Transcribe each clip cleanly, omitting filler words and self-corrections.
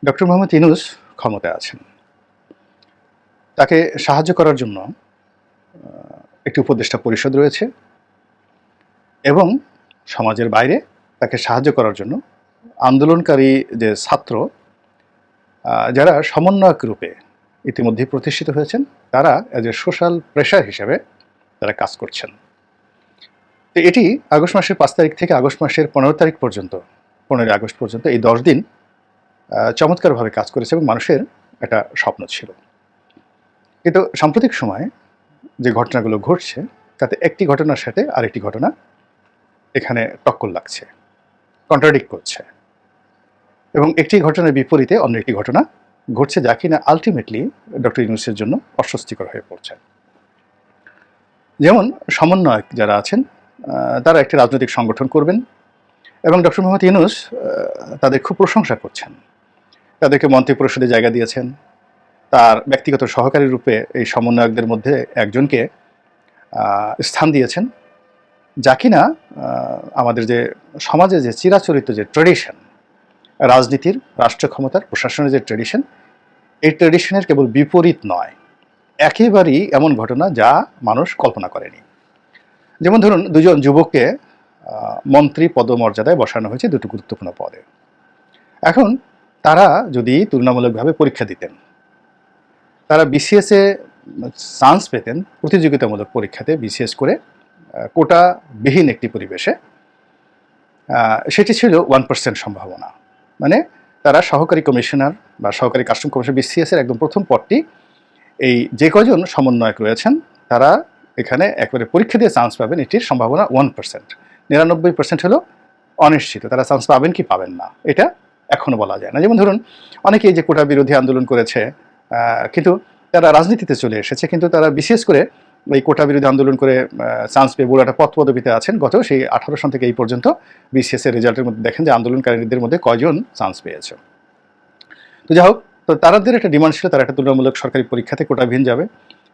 Doctor Mohammad Yunus ক্ষমতায় আছেন। তাকে সাহায্য করার জন্য একটি উপদেষ্টা পরিষদ রয়েছে এবং সমাজের বাইরে তাকে সাহায্য করার জন্য আন্দোলনকারী যে ছাত্র যারা সমন্বয়ক রূপে ইতিমধ্যেই প্রতিষ্ঠিত হয়েছেন, তারা এজ এ সোশ্যাল প্রেশার হিসেবে তারা কাজ করছেন। তো এটি আগস্ট মাসের ৫ তারিখ থেকে আগস্ট মাসের ১৫ তারিখ পর্যন্ত, ১৫ই আগস্ট পর্যন্ত এই ১০ দিন চমৎকারভাবে কাজ করেছে এবং মানুষের একটা স্বপ্ন ছিল। কিন্তু সাম্প্রতিক সময়ে যে ঘটনাগুলো ঘটছে, তাতে একটি ঘটনার সাথে আরেকটি ঘটনা এখানে টক্কর লাগছে, কন্ট্রাডিক্ট করছে, এবং একটি ঘটনার বিপরীতে অন্য একটি ঘটনা ঘটছে, যা কিনা আলটিমেটলি ডক্টর ইউনূসের জন্য অস্বস্তিকর হয়ে পড়ছে। যেমন সমন্বয়ক যারা আছেন, তারা একটি রাজনৈতিক সংগঠন করবেন এবং ডক্টর মোহাম্মদ ইউনূস তাদের খুব প্রশংসা করছেন, তাদেরকে মন্ত্রিপরিষদে জায়গা দিয়েছেন, তার ব্যক্তিগত সহকারী রূপে এই সমন্বয়কদের মধ্যে একজনকে স্থান দিয়েছেন, যা কিনা আমাদের যে সমাজে যে চিরাচরিত যে ট্র্যাডিশন, রাজনীতির, রাষ্ট্র ক্ষমতার, প্রশাসনের যে ট্র্যাডিশন, এই ট্র্যাডিশনের কেবল বিপরীত নয়, একেবারেই এমন ঘটনা যা মানুষ কল্পনা করেনি। যেমন ধরুন, দুজন যুবককে মন্ত্রী পদমর্যাদায় বসানো হয়েছে দুটো গুরুত্বপূর্ণ পদে। এখন তারা যদি তুলনামূলকভাবে পরীক্ষা দিতেন, তারা বিসিএসে চান্স পেতেন প্রতিযোগিতামূলক পরীক্ষাতে, বিসিএস করে কোটাবিহীন একটি পরিবেশে। সেটি ছিল 1% সম্ভাবনা। মানে তারা সহকারী কমিশনার বা সহকারী কাস্টম কমিশনার, বিসিএসের একদম প্রথম পদটি এই যে কজন সমন্বয়ক রয়েছেন তারা এখানে একবারে পরীক্ষা দিয়ে চান্স পাবেন, এটির সম্ভাবনা 1%। 99% হলো অনিশ্চিত, তারা চান্স পাবেন কি পাবেন না, এটা এখনও বলা যায় না। যেমন ধরুন, অনেকেই যে কোটা বিরোধী আন্দোলন করেছে, কিন্তু তারা রাজনীতিতে চলে এসেছে, কিন্তু তারা বিশেষ করে এই কোটা বিরোধী আন্দোলন করে চান্স পেয়ে বড় একটা পদ পদবিতে আছেন। গত সেই 18 সন থেকে এই পর্যন্ত বিসিএস এর রেজাল্টের মধ্যে দেখেন যে আন্দোলনকারীদের মধ্যে কয়জন চান্স পেয়েছে। তো যাই হোক, তো তাদের একটা ডিমান্ড ছিল, তারা একটা তুলনামূলক সরকারি পরীক্ষাতে কোটাবিহীন যাবে,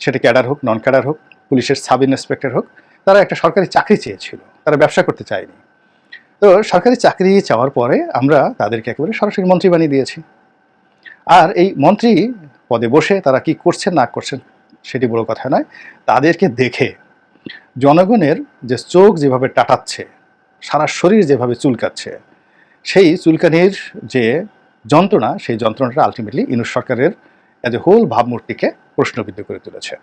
সেটা ক্যাডার হোক, নন ক্যাডার হোক, পুলিশের সাব ইন্সপেক্টর হোক, তারা একটা সরকারি চাকরি চেয়েছিল, তারা ব্যবসা করতে চায়নি। তো সরকারি চাকরি চাওয়ার পরে আমরা তাদেরকে একেবারে সরাসরি মন্ত্রী বানিয়ে দিয়েছি। আর এই মন্ত্রী পদে বসে তারা কি করছেন না করছেন সেটি বড় কথা নয়, তাদেরকে দেখে জনগণের যে চোখ যেভাবে টাটাচ্ছে, সারা শরীর যেভাবে চুলকাচ্ছে, সেই চুলকানির যে যন্ত্রণা, সেই যন্ত্রণাটা আলটিমেটলি ইউনূস সরকারের এজ এ হোল ভাবমূর্তিকে প্রশ্নবিদ্ধ করে তুলেছে।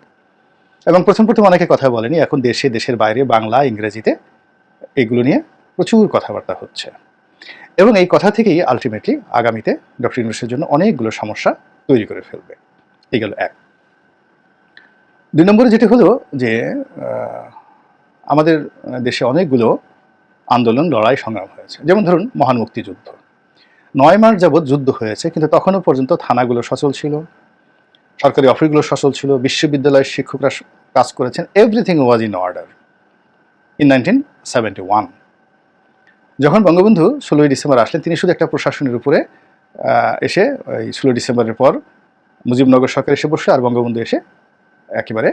এবং প্রথম অনেকে কথা বলেনি, এখন দেশে, দেশের বাইরে, বাংলা, ইংরেজিতে এগুলো নিয়ে প্রচুর কথাবার্তা হচ্ছে। এবং এই কথা থেকেই আলটিমেটলি আগামীতে ডক্টর ইউনূসের জন্য অনেকগুলো সমস্যা তৈরি করে ফেলবে। এই গেল এক। ২ নম্বরে যেটি হলো যে আমাদের দেশে অনেকগুলো আন্দোলন, লড়াই, সংগ্রাম হয়েছে। যেমন ধরুন মহান মুক্তিযুদ্ধ, ৯ মাস যাবৎ যুদ্ধ হয়েছে, কিন্তু তখনও পর্যন্ত থানাগুলো সচল ছিল, সরকারি অফিসগুলো সচল ছিল, বিশ্ববিদ্যালয়ের শিক্ষকরা কাজ করেছেন, everything was in order in 1971। যখন বঙ্গবন্ধু 16ই ডিসেম্বর আসলেন, তিনি শুধু একটা প্রশাসনের উপরে এসে ওই 16 ডিসেম্বরের পর মুজিবনগর সরকার এসে বসে, আর বঙ্গবন্ধু এসে একেবারে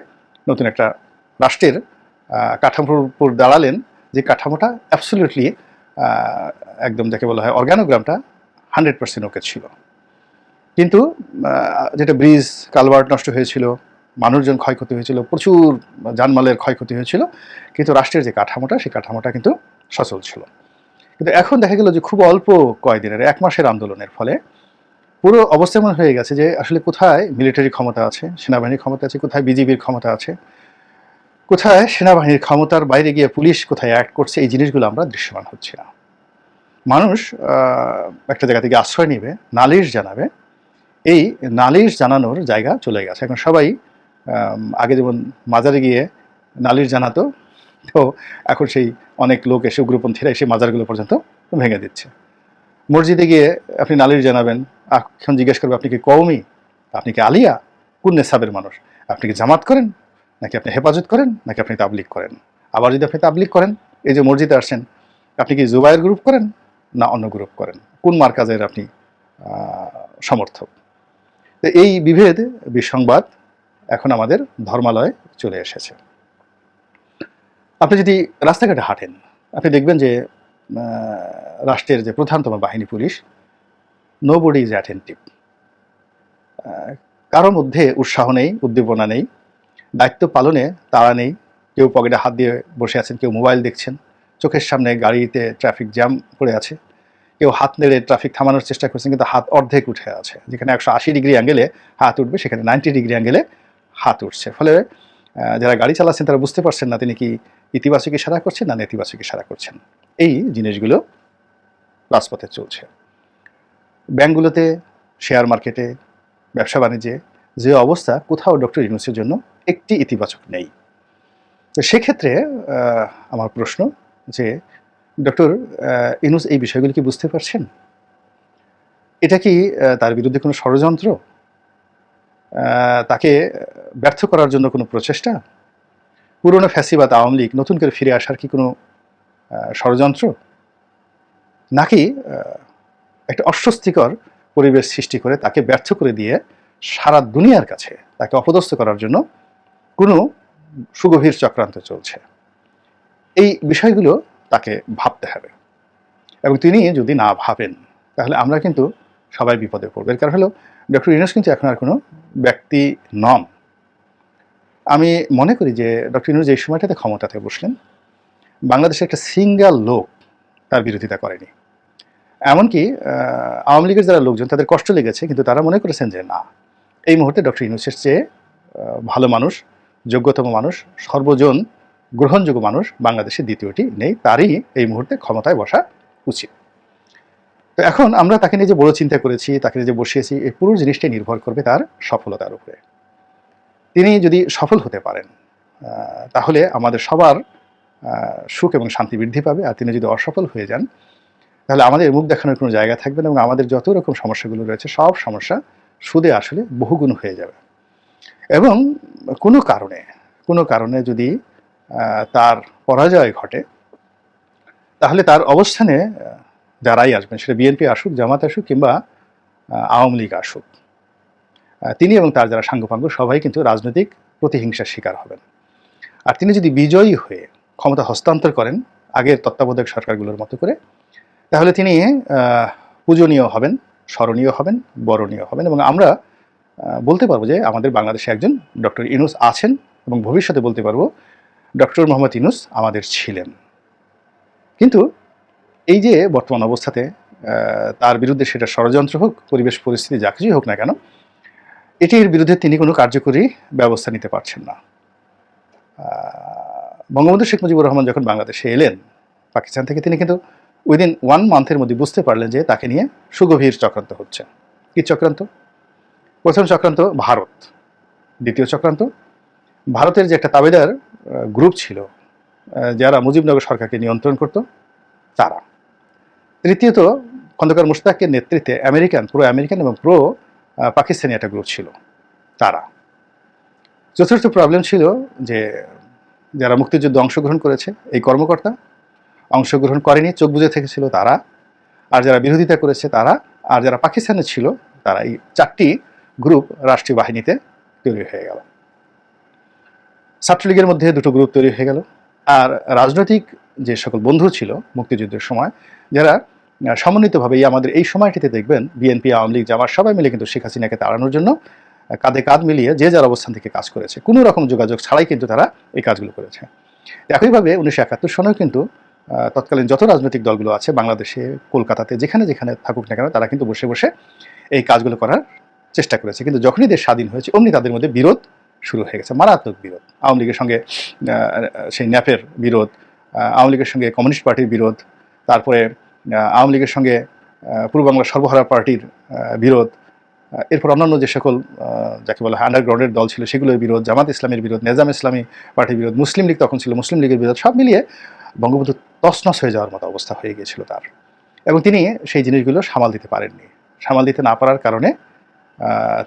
নতুন একটা রাষ্ট্রের কাঠামোর উপর দাঁড়ালেন, যে কাঠামোটা অ্যাবসলিউটলি একদম যাকে বলা হয় অর্গানোগ্রামটা 100% ওকে ছিল। কিন্তু যেটা ব্রিজ কালভার্ট নষ্ট হয়েছিল, মানুষজন ক্ষয়ক্ষতি হয়েছিল, প্রচুর জানমালের ক্ষয়ক্ষতি হয়েছিল, কিন্তু রাষ্ট্রের যে কাঠামোটা, সেই কাঠামোটা কিন্তু সচল ছিল। কিন্তু এখন দেখা গেল যে খুব অল্প কয়েকদিনের, 1 মাসের আন্দোলনের ফলে পুরো অবস্থা এমন হয়ে গেছে যে আসলে কোথায় মিলিটারি ক্ষমতা আছে, সেনাবাহিনীর ক্ষমতা আছে, কোথায় বিজিবির ক্ষমতা আছে, কোথায় সেনাবাহিনীর ক্ষমতার বাইরে গিয়ে পুলিশ কোথায় অ্যাক্ট করছে, এই জিনিসগুলো আমরা দৃশ্যমান হচ্ছে না। মানুষ একটা জায়গা থেকে আশ্রয় নেবে, নালিশ জানাবে, এই নালিশ জানানোর জায়গা চলে গেছে। এখন সবাই আগে যেমন মাজারে গিয়ে নালিশ জানাতো, তো এখন সেই অনেক লোক এসে, উগ্রপন্থীরা এসে মাজারগুলো পর্যন্ত ভেঙে দিচ্ছে। মসজিদে গিয়ে আপনি নালিশ জানাবেন, এখন জিজ্ঞেস করবে আপনি কি কওমি, আপনি কি আলিয়া, কোন নেশাবের মানুষ, আপনি কি জামাত করেন, নাকি আপনি হেফাজত করেন, নাকি আপনি তাবলিগ করেন। আবার যদি আপনি তাবলিগ করেন, এই যে মসজিদে আসছেন, আপনি কি জুবায়ের গ্রুপ করেন না অন্য গ্রুপ করেন, কোন মার্কাজের আপনি সমর্থক। তো এই বিভেদ, বিসংবাদ এখন আমাদের ধর্মালয়ে চলে এসেছে। আপনি যদি রাস্তাঘাটে হাঁটেন, আপনি দেখবেন যে রাষ্ট্রের যে প্রধানতম বাহিনী পুলিশ, নোবডি ইজ অ্যাটেন্টিভ। কারোর মধ্যে উৎসাহ নেই, উদ্দীপনা নেই, দায়িত্ব পালনে তাড়া নেই। কেউ পকেটে হাত দিয়ে বসে আছেন, কেউ মোবাইল দেখছেন, চোখের সামনে গাড়িতে ট্রাফিক জ্যাম পড়ে আছে, কেউ হাত নেড়ে ট্রাফিক থামানোর চেষ্টা করছেন কিন্তু হাত অর্ধেক উঠে আছে। যেখানে 180 ডিগ্রি অ্যাঙ্গেলে হাত উঠবে সেখানে 90 ডিগ্রি অ্যাঙ্গেলে হাত উঠছে। ফলে যারা গাড়ি চালাচ্ছেন তারা বুঝতে পারছেন না তিনি কি ইতিবাচক ইশারা করছেন না নেতিবাচক ইশারা করছেন। এই জিনিসগুলো রাজপথে চলছে। ব্যাংকগুলোতে, শেয়ার মার্কেটে, ব্যবসা বাণিজ্যে যে অবস্থা, কোথাও ডক্টর ইউনূসের জন্য একটি ইতিবাচক নেই। তো সেক্ষেত্রে আমার প্রশ্ন যে ডক্টর ইউনূস এই বিষয়গুলি কি বুঝতে পারছেন? এটা কি তার বিরুদ্ধে কোনো ষড়যন্ত্র? তাকে ব্যর্থ করার জন্য কোনো প্রচেষ্টা? পুরনো ফ্যাসিবাদ আওয়ামী লীগ নতুন করে ফিরে আসার কি কোনো ষড়যন্ত্র? নাকি একটা অস্বস্তিকর পরিবেশ সৃষ্টি করে তাকে ব্যর্থ করে দিয়ে সারা দুনিয়ার কাছে তাকে অপদস্থ করার জন্য কোনো সুগভীর চক্রান্ত চলছে? এই বিষয়গুলো তাকে ভাবতে হবে। এবং তিনি যদি না ভাবেন তাহলে আমরা কিন্তু সবাই বিপদে পড়বে। এর কারণ হলো ডক্টর ইউনূস কিন্তু এখন আর কোনো ব্যক্তি নন। আমি মনে করি যে ডক্টর ইউনূস যে সময়টাতে ক্ষমতাতে বসলেন, বাংলাদেশে একটা সিঙ্গেল লোক তার বিরোধিতা করেনি। এমনকি আওয়ামী লীগের যারা লোকজন তাদের কষ্ট লেগেছে, কিন্তু তারা মনে করেছেন যে না, এই মুহূর্তে ডক্টর ইউনূসের চেয়ে ভালো মানুষ, যোগ্যতম মানুষ, সর্বজন গ্রহণযোগ্য মানুষ বাংলাদেশে দ্বিতীয়টি নেই, তারই এই মুহূর্তে ক্ষমতায় বসা উচিত। তো এখন আমরা তাকে নিয়ে যে বড় চিন্তা করেছি, তাকে নিয়ে যে বসিয়েছি, এই পুরো জিনিসটাই নির্ভর করবে তার সফলতার উপরে। তিনি যদি সফল হতে পারেন তাহলে আমাদের সবার সুখ এবং শান্তি বৃদ্ধি পাবে। আর তিনি যদি অসফল হয়ে যান তাহলে আমাদের মুখ দেখানোর কোনো জায়গা থাকবে না এবং আমাদের যত রকম সমস্যাগুলো রয়েছে সব সমস্যা সুদে আসলে বহুগুণ হয়ে যাবে। এবং কোনো কারণে যদি তার পরাজয় ঘটে তাহলে তার অবস্থানে যারাই আসবেন, সেটা বিএনপি আসুক, জামাত আসুক কিংবা আওয়ামী লীগ আসুক, তিনি এবং তার যারা সাঙ্গপাঙ্গ সবাই কিন্তু রাজনৈতিক প্রতিহিংসার শিকার হবেন। আর তিনি যদি বিজয়ী হয়ে ক্ষমতা হস্তান্তর করেন আগের তত্ত্বাবধায়ক সরকারগুলোর মতো করে, তাহলে তিনি পূজনীয় হবেন, স্মরণীয় হবেন, বরণীয় হবেন এবং আমরা বলতে পারবো যে আমাদের বাংলাদেশে একজন ডক্টর ইউনূস আছেন এবং ভবিষ্যতে বলতে পারবো ডক্টর মোহাম্মদ ইউনূস আমাদের ছিলেন। কিন্তু এই যে বর্তমান অবস্থাতে তার বিরুদ্ধে সেটা ষড়যন্ত্র হোক, পরিবেশ পরিস্থিতি যা কিছুই হোক না কেন, এটির বিরুদ্ধে তিনি কোনো কার্যকরী ব্যবস্থা নিতে পারছেন না। বঙ্গবন্ধু শেখ মুজিবুর রহমান যখন বাংলাদেশে এলেন পাকিস্তান থেকে, তিনি কিন্তু উইদিন 1 মান্থের মধ্যে বুঝতে পারলেন যে তাকে নিয়ে সুগভীর চক্রান্ত হচ্ছে। কী চক্রান্ত? প্রথম চক্রান্ত ভারত, দ্বিতীয় চক্রান্ত ভারতের যে একটা তাবেদার গ্রুপ ছিল যারা মুজিবনগর সরকারকে নিয়ন্ত্রণ করত তারা, তৃতীয়ত খন্দকার মুশতাকের নেতৃত্বে প্রো আমেরিকান এবং প্রো পাকিস্তানি একটা গ্রুপ ছিল তারা। চতুর্থ প্রবলেম ছিল যে যারা মুক্তিযুদ্ধে অংশগ্রহণ করেছে এই কর্মকর্তা, অংশগ্রহণ করেনি চোখ বুজে থেকেছিল তারা, আর যারা বিরোধিতা করেছে তারা, আর যারা পাকিস্তানে ছিল তারা। এই 4টি গ্রুপ রাষ্ট্রীয় বাহিনীতে তৈরি হয়ে গেল। ছাত্রলীগের মধ্যে 2টো গ্রুপ তৈরি হয়ে গেল। আর রাজনৈতিক যে সকল বন্ধু ছিল মুক্তিযুদ্ধের সময়, যারা সমন্বিতভাবে আমাদের এই সময়টিতে দেখবেন বিএনপি, আওয়ামী লীগ, জামাত সবাই মিলে কিন্তু শেখ হাসিনাকে তাড়ানোর জন্য কাঁধে কাঁধ মিলিয়ে যে যার অবস্থান থেকে কাজ করেছে, কোনো রকম যোগাযোগ ছাড়াই কিন্তু তারা এই কাজগুলো করেছে। একইভাবে 1971 সনেও কিন্তু তৎকালীন যত রাজনৈতিক দলগুলো আছে বাংলাদেশে, কলকাতাতে, যেখানে যেখানে থাকুক না কেন, তারা কিন্তু বসে বসে এই কাজগুলো করার চেষ্টা করেছে। কিন্তু যখনই দেশ স্বাধীন হয়েছে অমনি তাদের মধ্যে বিরোধ শুরু হয়ে গেছে, মারাত্মক বিরোধ। আওয়ামী লীগের সঙ্গে সেই ন্যাপের বিরোধ, আওয়ামী লীগের সঙ্গে কমিউনিস্ট পার্টির বিরোধ, তারপরে আওয়ামী লীগের সঙ্গে পূর্ব বাংলা সর্বহারা পার্টির বিরোধ, এরপর অন্যান্য যে সকল যাকে বলা হয় আন্ডারগ্রাউন্ডের দল ছিল সেগুলোর বিরোধ, জামাত ইসলামের বিরোধ, নেজাম ইসলামী পার্টির বিরোধ, মুসলিম লীগ তখন ছিল, মুসলিম লীগের বিরোধ, সব মিলিয়ে বঙ্গবন্ধু তছনছ হয়ে যাওয়ার মতো অবস্থা হয়ে গিয়েছিল তার। এবং তিনি সেই জিনিসগুলো সামাল দিতে পারেননি। সামাল দিতে না পারার কারণে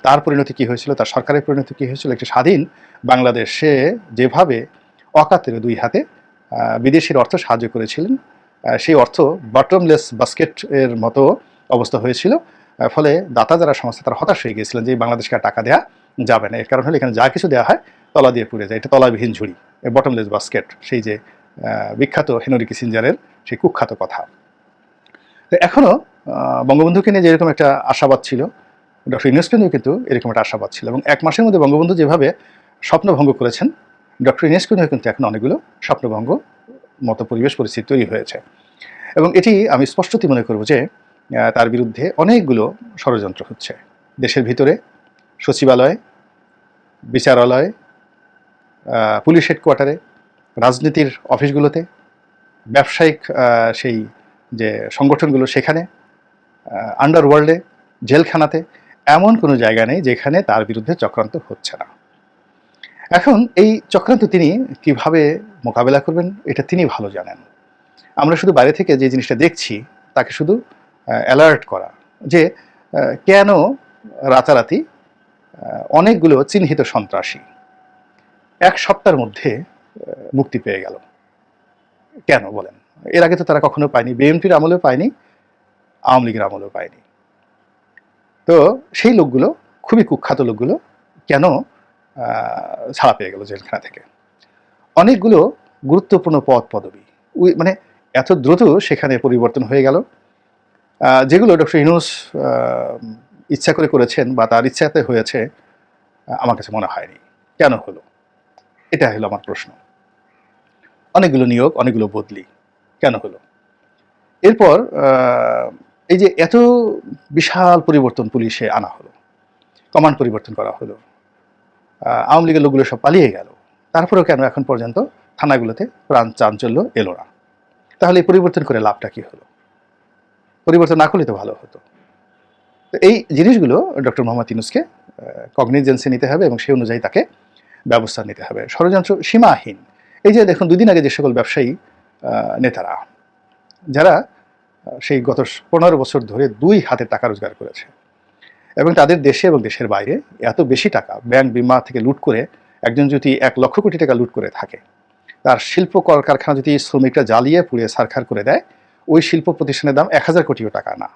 তার পরিণতি কী হয়েছিল, তার সরকারের পরিণতি কী হয়েছিল, একটি স্বাধীন বাংলাদেশে যেভাবে অকাতরে 2 হাতে বিদেশির অর্থ সাহায্য করেছিলেন, সেই অর্থ বটমলেস বাস্কেট এর মতো অবস্থা হয়েছিল। ফলে দাতা যারা সংস্থা তারা হতাশ হয়ে গিয়েছিলেন যে বাংলাদেশকে আর টাকা দেওয়া যাবে না। এর কারণ হলো এখানে যা কিছু দেওয়া হয় তলা দিয়ে পুড়ে যায়, এটা তলাবিহীন ঝুড়ি, বটমলেস বাস্কেট, সেই যে বিখ্যাত হেনরি কিসিঞ্জারের সেই কুখ্যাত কথা। তো এখনও বঙ্গবন্ধুকে নিয়ে যেরকম একটা আশাবাদ ছিল, ডক্টর ইউনূসকে নিয়েও কিন্তু এরকম একটা আশাবাদ ছিল, এবং 1 মাসের মধ্যে বঙ্গবন্ধু যেভাবে স্বপ্নভঙ্গ করেছেন, ডক্টর ইউনূসকে নিয়েও কিন্তু এখন অনেকগুলো স্বপ্নভঙ্গ মতো পরিবেশ পরিস্থিতি তৈরি হয়েছে। এবং এটি আমি স্পষ্টতই মনে করব যে তার বিরুদ্ধে অনেকগুলো ষড়যন্ত্র হচ্ছে, দেশের ভিতরে, সচিবালয়ে, বিচারালয়ে, পুলিশ হেডকোয়ার্টারে, রাজনীতির অফিসগুলোতে, ব্যবসায়িক সেই যে সংগঠনগুলো সেখানে, আন্ডারওয়ার্ল্ডে, জেলখানাতে, এমন কোনো জায়গা নেই যেখানে তার বিরুদ্ধে চক্রান্ত হচ্ছে না। এখন এই চক্রান্ত তিনি কিভাবে মোকাবেলা করবেন এটা তিনি ভালো জানেন। আমরা শুধু বাইরে থেকে যে জিনিসটা দেখছি তাকে শুধু অ্যালার্ট করা যে কেন রাতারাতি অনেকগুলো চিহ্নিত সন্ত্রাসী 1 সপ্তাহের মধ্যে মুক্তি পেয়ে গেল। কেন বলেন? এর আগে তো তারা কখনো পায়নি, বিএনপির আমলেও পায়নি, আওয়ামী লীগের আমলেও পায়নি। তো সেই লোকগুলো, খুবই কুখ্যাত লোকগুলো কেন ছাড়া পেয়ে গেল জেলখানা থেকে? অনেকগুলো গুরুত্বপূর্ণ পদ পদবি মানে এত দ্রুত সেখানে পরিবর্তন হয়ে গেল, যেগুলো ডক্টর ইউনূস ইচ্ছা করে করেছেন বা তার ইচ্ছাতে হয়েছে আমার কাছে মনে হয়নি। কেন হলো? এটা হলো আমার প্রশ্ন। অনেকগুলো নিয়োগ, অনেকগুলো বদলি কেন হলো? এরপর এই যে এত বিশাল পরিবর্তন পুলিশে আনা হলো, কমান্ড পরিবর্তন করা হলো, আওয়ামী লীগের লোকগুলো সব পালিয়ে গেল, তারপরেও কেন এখন পর্যন্ত থানাগুলোতে প্রাণ চাঞ্চল্য এলো না? তাহলে এই পরিবর্তন করে লাভটা কি হলো? পরিবর্তন না করলে তো ভালো হতো। তো এই জিনিসগুলো ডক্টর মোহাম্মদ ইউনূসকে কগনিজেন্সে নিতে হবে এবং সেই অনুযায়ী তাকে ব্যবস্থা নিতে হবে। ষড়যন্ত্র সীমাহীন। এই যে দেখুন, 2 দিন আগে যে সকল ব্যবসায়ী নেতারা, যারা সেই গত 15 বছর ধরে 2 হাতে টাকা রোজগার করেছে এবং তাদের দেশে এবং দেশের বাইরে এত বেশি টাকা ব্যাংক বিমা থেকে লুট করে, একজন যদি 1 লক্ষ কোটি টাকা লুট করে থাকে, তার শিল্প কলকারখানা যদি শ্রমিকরা জ্বালিয়ে পুড়িয়ে ছারখার করে দেয়, ওই শিল্প প্রতিষ্ঠানের দাম 1000 কোটিও টাকা না।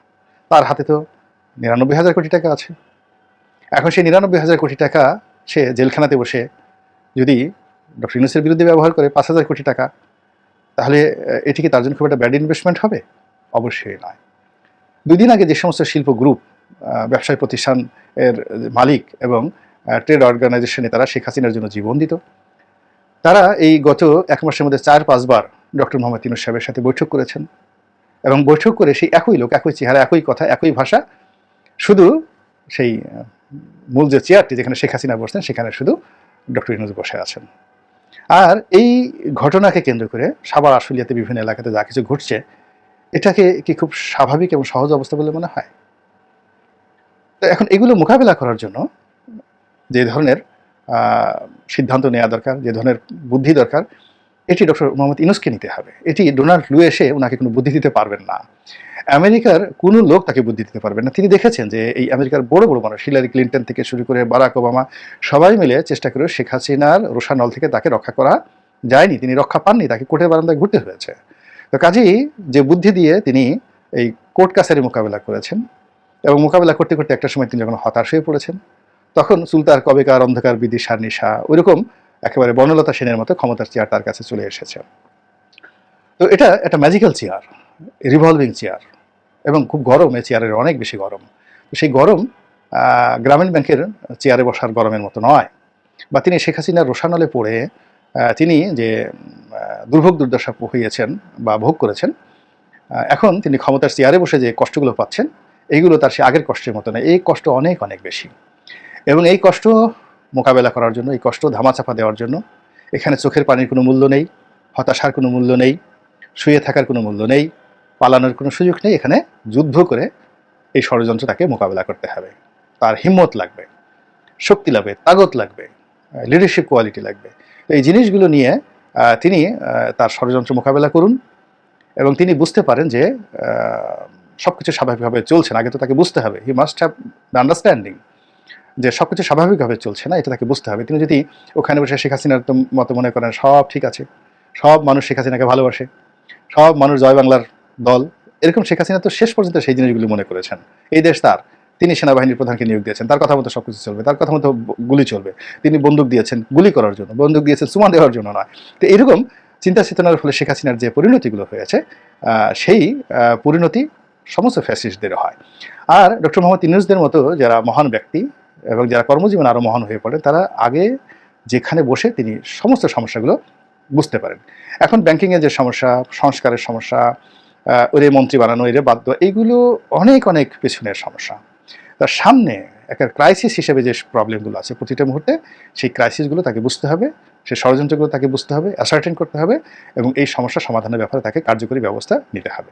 তার হাতে তো 99,000 কোটি টাকা আছে। এখন সেই 99,000 কোটি টাকা সে জেলখানাতে বসে যদি ডক্টর ইউনূসের বিরুদ্ধে ব্যবহার করে 5,000 কোটি টাকা, তাহলে এটি কি তার জন্য খুব একটা ব্যাড ইনভেস্টমেন্ট হবে? অবশ্যই নয়। 2 দিন আগে যে সমস্ত শিল্প গ্রুপ, ব্যবসায়ী প্রতিষ্ঠান এর মালিক এবং ট্রেড অর্গানাইজেশনে তারা শেখ হাসিনার জন্য জীবন দিত, তারা এই গত 1 মাসের মধ্যে 4-5 বার ডক্টর মোহাম্মদ ইউনূস সাহেবের সাথে বৈঠক করেছেন, এবং বৈঠক করে সেই একই লোক, একই চেহারা, একই কথা, একই ভাষা, শুধু সেই মূল যে চেয়ারটি যেখানে শেখ হাসিনা বসতেন সেখানে শুধু ডক্টর ইউনূস বসে আছেন। আর এই ঘটনাকে কেন্দ্র করে সাভার, আশুলিয়াতে, বিভিন্ন এলাকাতে যা কিছু ঘটছে, এটাকে কি খুব স্বাভাবিক এবং সহজ অবস্থা বলে মনে হয়? তো এখন এগুলো মোকাবেলা করার জন্য যে ধরনের সিদ্ধান্ত নেওয়া দরকার, যে ধরনের বুদ্ধি দরকার, এটি ডক্টর মোহাম্মদ ইউনূসকে নিতে হবে। এটি ডোনাল্ড লু এসে ওনাকে কোনো বুদ্ধি দিতে পারবেন না। আমেরিকার কোনো লোক তাকে বুদ্ধি দিতে পারবেন না। তিনি দেখেছেন যে এই আমেরিকার বড় বড় মানুষ, হিলারি ক্লিন্টন থেকে শুরু করে বারাক ওবামা, সবাই মিলে চেষ্টা করে শেখ হাসিনার রোষানল থেকে তাকে রক্ষা করা যায়নি, তিনি রক্ষা পাননি, তাকে কোর্টের বারান্দায় ঘুরতে হয়েছে। তো কাজেই যে বুদ্ধি দিয়ে তিনি এই কোর্ট কাছারি মোকাবেলা করেছেন, এবং মোকাবেলা করতে করতে একটা সময় তিনি যখন হতাশ হয়ে পড়েছেন, তখন সুলতার কবেকার অন্ধকার বিদিশার নিশা, ওইরকম একেবারে বর্ণলতা সেনের মতো ক্ষমতার চেয়ার তার কাছে চলে এসেছে। তো এটা একটা ম্যাজিক্যাল চেয়ার, রিভলভিং চেয়ার, এবং খুব গরম, এই চেয়ারের অনেক বেশি গরম। সেই গরম গ্রামীণ ব্যাংকের চেয়ারে বসার গরমের মতো নয়। বা তিনি শেখ হাসিনার রোষানলে পড়ে তিনি যে দুর্ভোগ দুর্দশা হইয়েছেন বা ভোগ করেছেন, এখন তিনি ক্ষমতার চেয়ারে বসে যে কষ্টগুলো পাচ্ছেন, এইগুলো তার সে আগের কষ্টের মতো নয়। এই কষ্ট অনেক অনেক বেশি, এবং এই কষ্ট মোকাবেলা করার জন্য, এই কষ্ট ধামাচাপা দেওয়ার জন্য এখানে চোখের পানির কোনো মূল্য নেই, হতাশার কোনো মূল্য নেই, শুয়ে থাকার কোনো মূল্য নেই, পালানোর কোনো সুযোগ নেই। এখানে যুদ্ধ করে এই ষড়যন্ত্র তাকে মোকাবেলা করতে হবে। তার হিম্মত লাগবে, শক্তি লাগবে, তাগত লাগবে, লিডারশিপ কোয়ালিটি লাগবে। তো এই জিনিসগুলো নিয়ে তিনি তার ষড়যন্ত্র মোকাবেলা করুন, এবং তিনি বুঝতে পারেন যে সব কিছু স্বাভাবিকভাবে চলছে না। আগে তো তাকে বুঝতে হবে, he must have the understanding যে সব কিছু স্বাভাবিকভাবে চলছে না, এটা তাকে বুঝতে হবে। তিনি যদি ওখানে বসে শেখ হাসিনার মতো মনে করেন সব ঠিক আছে, সব মানুষ শেখ হাসিনাকে ভালোবাসে, সব মানুষ জয় বাংলার দল, এরকম শেখ হাসিনা তো শেষ পর্যন্ত সেই জিনিসগুলি মনে করেছেন। এই দেশ তার, তিনি সেনাবাহিনীর প্রধানকে নিয়োগ দিয়েছেন, তার কথা মতো সবকিছু চলবে, তার কথা মতো গুলি চলবে। তিনি বন্দুক দিয়েছেন গুলি করার জন্য, বন্দুক দিয়েছেন চুমা দেওয়ার জন্য নয়। তো এরকম চিন্তা চেতনার ফলে শেখ হাসিনার যে পরিণতিগুলো হয়েছে, সেই পরিণতি সমস্ত ফ্যাসিস্টদের হয়। আর ডক্টর মোহাম্মদ ইউনূসদের মতো যারা মহান ব্যক্তি এবং যারা কর্মজীবন আরও মহান হয়ে পড়ে, তারা আগে যেখানে বসে তিনি সমস্ত সমস্যাগুলো বুঝতে পারেন। এখন ব্যাংকিংয়ের যে সমস্যা, সংস্কারের সমস্যা, ওরে মন্ত্রী বানানো, এরে বাদ দেওয়া, এইগুলো অনেক অনেক পেছনের সমস্যা। তার সামনে একটা ক্রাইসিস হিসেবে যে প্রবলেমগুলো আছে প্রতিটা মুহূর্তে, সেই ক্রাইসিসগুলো তাকে বুঝতে হবে, সেই ষড়যন্ত্রগুলো তাকে বুঝতে হবে, অ্যাসার্টেন করতে হবে এবং এই সমস্যা সমাধানের ব্যাপারে তাকে কার্যকরী ব্যবস্থা নিতে হবে।